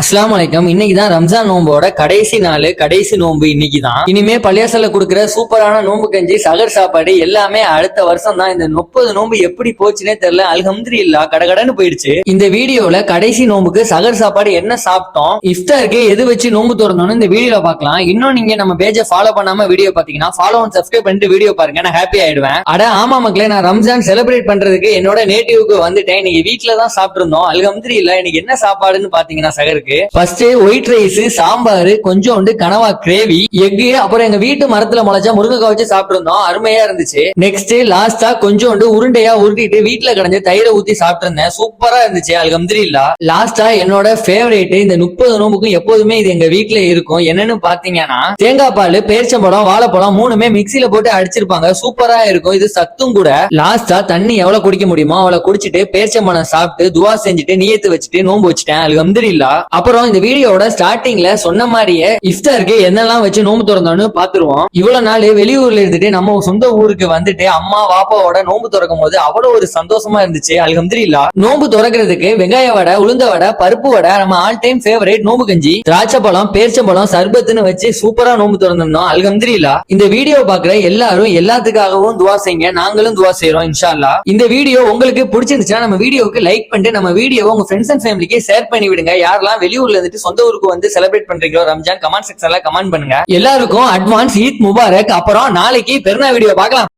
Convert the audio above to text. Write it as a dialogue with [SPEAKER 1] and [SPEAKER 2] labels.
[SPEAKER 1] அஸ்ஸலாமு அலைக்கும். இன்னைக்குதான் ரம்ஜான் நோம்போட கடைசி நாள், கடைசி நோன்பு இன்னைக்குதான். இனிமே பள்ளியாசல்ல கொடுக்குற சூப்பரான நோன்பு கஞ்சி, சகர் சாப்பாடு எல்லாமே அடுத்த வருஷம் தான். இந்த 30 நோன்பு எப்படி போச்சுன்னே தெரியல. அல்ஹம்துலில்லாஹ் கடகடன்னு போயிடுச்சு. இந்த வீடியோல கடைசி நோம்புக்கு சகர் சாப்பாடு என்ன சாப்பிட்டோம், இஃப்தாருக்கு எது வச்சு நோன்பு திறந்தோம்னு இந்த வீடியோல பார்க்கலாம். இன்னும் நீங்க நம்ம பேஜை ஃபாலோ பண்ணாம வீடியோ பாத்தீங்கன்னா ஃபாலோ அண்ட் சப்ஸ்கிரைப் பண்ணிட்டு வீடியோ பாருங்க, நான் ஹாப்பி ஆயிடுவேன். அட ஆமா மக்களே, நான் ரம்ஜான் செலிப்ரேட் பண்றதுக்கு என்னோட நேட்டிவ்க்கு வந்துட்டேன். இன்னைக்கு வீட்டுல தான் சாப்பிட்டு இருந்தோம். அல்ஹம்துலில்லாஹ் இன்னைக்கு என்ன சாப்பாடுன்னு பாத்தீங்கன்னா சகருக்கு ஃபர்ஸ்ட் ஒயிட் ரைஸ், சாம்பார், கொஞ்சோண்டு கனவா கிரேவி, எக், அப்புறம் எங்க வீட்டு மரத்துல முளைச்ச முருங்கைக்காய் வச்சு சாப்பிட்டு இருந்தோம். அருமையா இருந்துச்சு. நெக்ஸ்ட் லாஸ்டா கொஞ்சோண்டு உருண்டையா உருட்டிட்டு வீட்டுல கிடந்து தயிரை ஊத்தி சாப்பிட்டு இருந்தேன். சூப்பரா இருந்துச்சு அல்ஹம்துலில்லாஹ். லாஸ்டா என்னோட ஃபேவரேட், இந்த 30 நோம்புக்கும் எப்போதுமே இது எங்க வீட்டுல இருக்கும். என்னன்னு பாத்தீங்கன்னா தேங்காய் பால், பேரிச்சம்பழம், வாழைப்பழம் மூணுமே மிக்சியில போட்டு அடிச்சிருப்பாங்க. சூப்பரா இருக்கும். இது சத்தும் கூட. லாஸ்டா தண்ணி எவ்வளவு குடிக்க முடியுமோ அவ்வளவு குடிச்சிட்டு பேரிச்சம்பழம் சாப்பிட்டு துவா செஞ்சுட்டு நியத்து வச்சுட்டு நோம்பு வச்சுட்டேன் அல்ஹம்துலில்லாஹ். அப்புறம் இந்த வீடியோட ஸ்டார்டிங்ல சொன்ன மாதிரியே இஃப்தாருக்கு என்னெல்லாம் வச்சு நோம்பு திறந்தோம்னு பாத்துருவோம். இவ்வளவு நாள் வெளியூர்ல இருந்துட்டு நம்ம சொந்த ஊருக்கு வந்துட்டு அம்மா வாப்பாவோட நோம்பு திறக்கும் போது அவ்வளவு ஒரு சந்தோஷமா இருந்துச்சு அல்ஹம்துலில்லாஹ். நோம்பு திறக்கிறதுக்கு வெங்காய வடை, உளுந்த வடை, பருப்பு வடை, நம்ம ஆல் டைம் ஃபேவரேட் நோம்பு கஞ்சி, திராட்சைப்பழம், பேரிச்சம்பழம், சர்பத்துன்னு வச்சு சூப்பரா நோம்பு திறந்திருந்தோம் அல்ஹம்துலில்லாஹ். இந்த வீடியோ பாக்குற எல்லாரும் எல்லாத்துக்காகவும் துவா செய்யுங்க. நாங்களும் துவா செய்யறோம் இன்ஷா அல்லாஹ். இந்த வீடியோ உங்களுக்கு பிடிச்சிருந்துச்சுன்னா நம்ம வீடியோவுக்கு லைக் பண்ணிட்டு நம்ம வீடியோவை உங்க ஃப்ரெண்ட்ஸ் அண்ட் ஃபேமிலிக்கு ஷேர் பண்ணி விடுங்க. யாரெல்லாம் வெளியூர்ல இருந்துட்டு சொந்த ஊருக்கு வந்து செலிப்ரேட் பண்றீங்களோ ரம்ஜான், கமெண்ட் செக்ஷன்ல கமெண்ட் பண்ணுங்க. எல்லாருக்கும் அட்வான்ஸ் ஈத் முபாரக். அப்புறம் நாளைக்கு பெருநாள் வீடியோ பார்க்கலாம்.